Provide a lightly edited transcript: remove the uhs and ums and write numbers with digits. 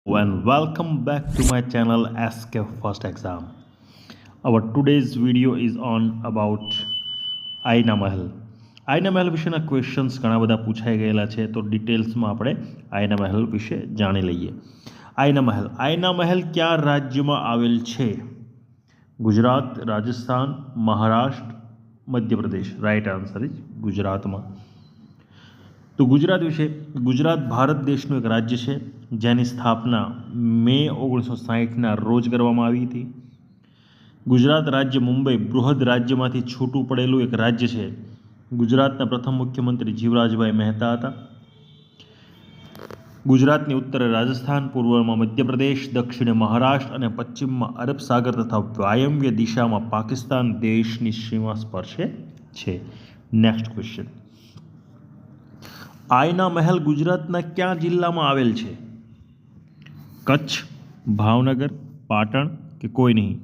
And welcome back to my channel SK First Exam. Our today's video is on about આઈના મહેલ. આઈના મહેલ વિશેના questions ઘણા બધા પૂછાઈ ગયેલા છે, તો ડિટેલ્સમાં આપણે આઈના મહેલ વિશે જાણી લઈએ. આઈના મહેલ કયા રાજ્યમાં આવેલ છે? Gujarat, Rajasthan, Maharashtra, Madhya Pradesh. Right answer is ગુજરાતમાં. તો ગુજરાત વિશે, ગુજરાત ભારત દેશનું એક રાજ્ય છે જેની સ્થાપના મે 1960ના રોજ કરવામાં આવી હતી. ગુજરાત રાજ્ય મુંબઈ બૃહદ રાજ્યમાંથી છૂટું પડેલું એક રાજ્ય છે. ગુજરાતના પ્રથમ મુખ્યમંત્રી જીવરાજભાઈ મહેતા હતા. ગુજરાતની ઉત્તરે રાજસ્થાન, પૂર્વમાં મધ્યપ્રદેશ, દક્ષિણે મહારાષ્ટ્ર અને પશ્ચિમમાં અરબ સાગર તથા વાયવ્ય દિશામાં પાકિસ્તાન દેશની સીમા સ્પર્શે છે. Next question. આઈના મહેલ ગુજરાતના કયા જિલ્લામાં આવેલ છે? કચ્છ, ભાવનગર, પાટણ કે કોઈ નહીં?